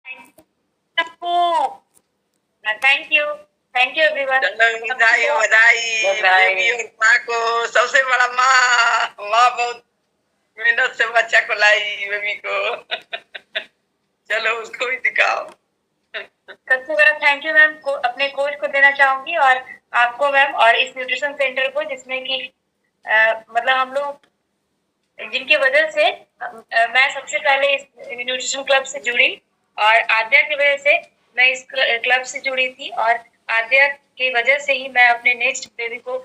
Thank you, thank you everyone. बधाई baby और माँ को। सबसे बड़ा माँ बहुत मेहनत से बच्चा को लाई बेबी को। चलो उसको भी दिखाओ। सबसे बड़ा थैंक यू मैम को अपने कोच को देना चाहूंगी और आपको मैम, और इस न्यूट्रिशन सेंटर को, जिसमें कि मतलब हम लोग जिनकी वजह से मैं सबसे पहले इस न्यूट्रिशन क्लब से जुड़ी, और आद्या की वजह से मैं इस क्लब से जुड़ी थी, और आद्या की वजह से ही मैं अपने नेक्स्ट बेबी को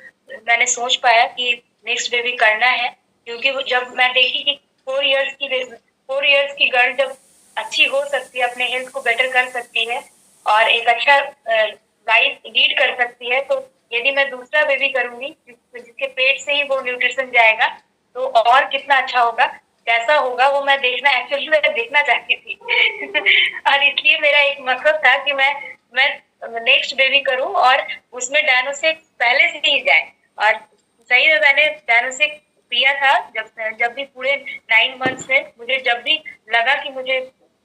मैंने सोच पाया कि नेक्स्ट बेबी करना है। क्योंकि जब मैं देखी कि 4 इयर्स की गर्ल जब अच्छी हो सकती है, अपने हेल्थ को बेटर कर सकती है और एक अच्छा लाइफ लीड कर सकती है, तो यदि मैं दूसरा बेबी करूंगी जिसके पेट से ही वो न्यूट्रिशन जाएगा, तो और कितना अच्छा होगा, कैसा होगा वो मैं देखना चाहती थी। और इसलिए मेरा एक मकसद था कि मैं नेक्स्ट बेबी करूं और उसमें डायनोसेक पहले से ही जाए। और सही में मैंने डायनोसेक पिया था जब भी पूरे 9 मंथ्स में मुझे जब भी लगा कि मुझे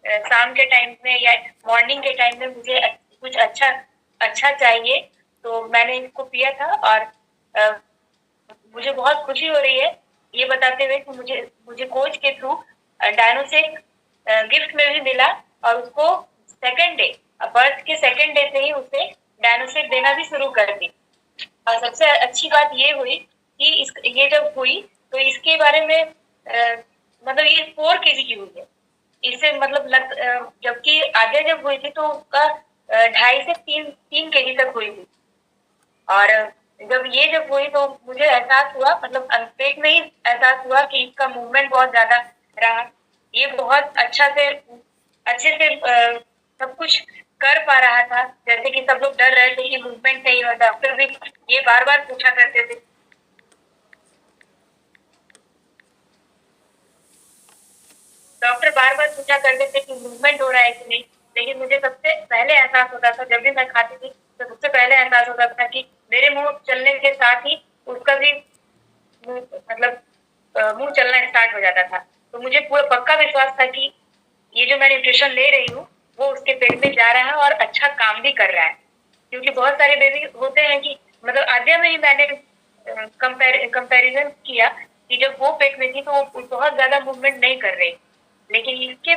शाम के टाइम में या मॉर्निंग के टाइम में मुझे कुछ अच्छा चाहिए, तो मैंने इसको पिया था। और मुझे बहुत खुशी हो रही है ये बताते हुए कि मुझे कोच के थ्रू डायनोसेक गिफ्ट में भी मिला, और उसको सेकेंड डे, बर्थ के सेकेंड डे से ही उसे डायनोसेक देना भी शुरू कर दी। और सबसे अच्छी बात ये हुई कि ये जब हुई तो इसके बारे में मतलब ये 4 kg की हुई है। इससे मतलब जबकि आगे जब हुई थी तो उसका 2.5 से 3 kg तक हुई थी। और जब हुई तो मुझे एहसास हुआ, मतलब पेट में ही एहसास हुआ कि इसका मूवमेंट बहुत ज्यादा रहा। ये बहुत अच्छे से सब कुछ कर पा रहा था। जैसे कि सब लोग डर रहे थे कि मूवमेंट नहीं होता, फिर भी ये बार बार पूछा करते थे, डॉक्टर बार बार पूछा करते थे कि मूवमेंट हो रहा है कि नहीं। लेकिन मुझे सबसे पहले एहसास होता था, जब भी मैं खाती थी तो सबसे पहले एहसास होता था कि मेरे मुंह चलने के साथ ही उसका भी मतलब मुंह चलना स्टार्ट हो जाता था। तो मुझे पूरा पक्का विश्वास था कि ये जो मैं न्यूट्रिशन ले रही हूँ वो उसके पेट में जा रहा है और अच्छा काम भी कर रहा है। क्योंकि बहुत सारे बेबी होते हैं कि मतलब आद्या में ही मैंने कंपैरिजन किया कि जब वो पेट में थी तो वो बहुत ज्यादा मूवमेंट नहीं कर रही, लेकिन इसके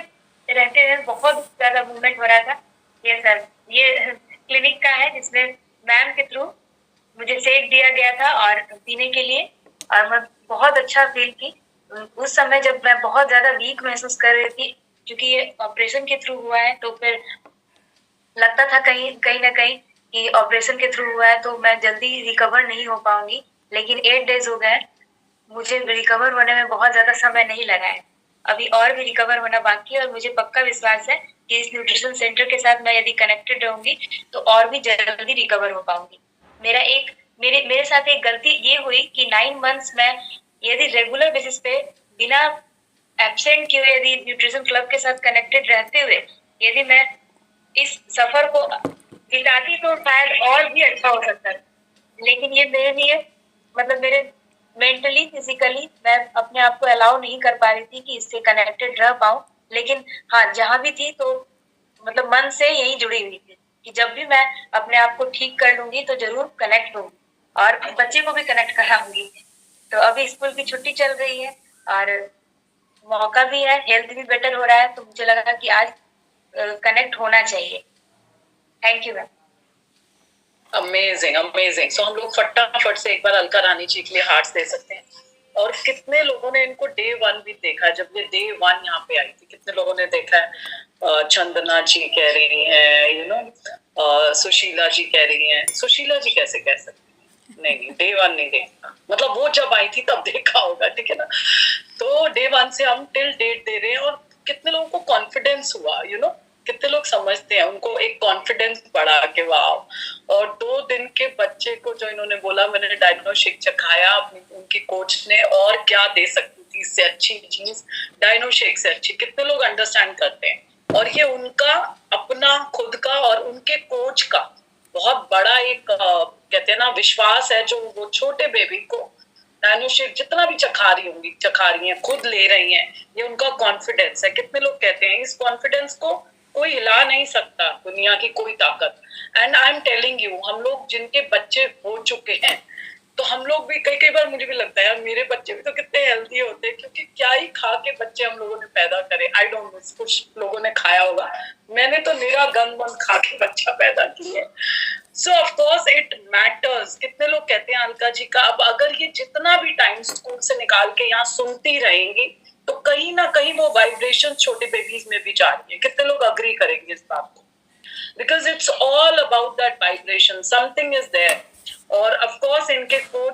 रहते हुए बहुत ज्यादा मूवमेंट हो रहा था। ये सर, ये क्लिनिक का है जिसमें मैम के थ्रू मुझे शेक दिया गया था और पीने के लिए, और मैं बहुत अच्छा फील की। उस समय जब मैं बहुत ज्यादा वीक महसूस कर रही थी, क्योंकि ये ऑपरेशन के थ्रू हुआ है, तो फिर लगता था कहीं ना कहीं कि ऑपरेशन के थ्रू हुआ है तो मैं जल्दी रिकवर नहीं हो पाऊंगी। लेकिन 8 डेज हो गए, मुझे रिकवर होने में बहुत ज्यादा समय नहीं लगा है। अभी और भी रिकवर होना बाकी है, और मुझे पक्का विश्वास है कि इस न्यूट्रिशन सेंटर के साथ मैं यदि कनेक्टेड रहूंगी तो और भी जल्दी रिकवर हो पाऊंगी। मेरे साथ एक गलती ये हुई कि 9 मंथ्स में यदि रेगुलर बेसिस पे बिना एब्सेंट किए यदि न्यूट्रिशन क्लब के साथ कनेक्टेड रहते हुए यदि मैं इस सफर को बिताती तो शायद और भी अच्छा हो सकता था। लेकिन ये मेरे लिए मतलब मेरे मेंटली फिजिकली मैं अपने आप को अलाउ नहीं कर पा रही थी कि इससे कनेक्टेड रह पाऊं। लेकिन हाँ, जहां भी थी तो मतलब मन से यही जुड़ी हुई थी कि जब भी मैं अपने आप को ठीक कर लूंगी तो जरूर कनेक्ट होंगी और बच्चे को भी कनेक्ट कराऊंगी। तो अभी स्कूल की छुट्टी चल रही है और मौका भी है, हेल्थ भी बेटर हो रहा है, तो मुझे लगा कि आज कनेक्ट होना चाहिए। Thank you ma'am. Amazing amazing. So हम लोग फटाफट से एक बार अलका रानी जी के लिए हार्ट्स दे सकते हैं। और कितने लोगों ने इनको डे 1 भी देखा, जब ये डे 1 यहाँ पे आई थी, कितने लोगों ने देखा है। चंदना जी कह रही है, सुशीला जी कह रही हैं। सुशीला जी कैसे कह सकती, नहीं डे 1 नहीं देखा, मतलब वो जब आई थी तब देखा होगा, ठीक है ना। तो डे 1 से हम टिल डेट दे रहे हैं, और कितने लोगों को कॉन्फिडेंस हुआ, कितने लोग समझते हैं, उनको एक कॉन्फिडेंस बढ़ा के वाह। और 2 दिन के बच्चे को जो इन्होंने बोला, मैंने डायनोशेक चखाया अपनी, उनकी कोच ने, और क्या दे सकती थी इससे अच्छी चीज डायनोशेक से अच्छी, कितने लोग अंडरस्टैंड करते हैं। और ये उनका अपना खुद का और उनके कोच का बहुत बड़ा एक कहते हैं ना विश्वास है, जो वो छोटे बेबी को डायनोशेक जितना भी चखा रही हैं, खुद ले रही हैं, ये उनका कॉन्फिडेंस है। कितने लोग कहते हैं इस कॉन्फिडेंस को कोई हिला नहीं सकता दुनिया की कोई ताकत। And I am telling you, हम लोग जिनके बच्चे हो चुके हैं, तो हम लोग भी कई बार मुझे भी लगता है यार मेरे बच्चे भी तो कितने हेल्दी होते हैं, क्योंकि क्या ही खा के बच्चे हम लोगों ने पैदा करे। आई डोंट नो, कुछ लोगों ने खाया होगा, मैंने तो मेरा गन मन खा के बच्चा पैदा किया। सो ऑफ कोर्स इट मैटर्स। कितने लोग कहते हैं अलका जी का, अब अगर ये जितना भी टाइम स्कूल से निकाल के यहाँ सुनती रहेंगी तो कहीं ना कहीं वो वाइब्रेशन छोटे बेबीज में भी जा रही है। कितने लोग अग्री करेंगे इस बात को? Because it's all about that vibration, something is there. और ऑफ कोर्स इनके कोच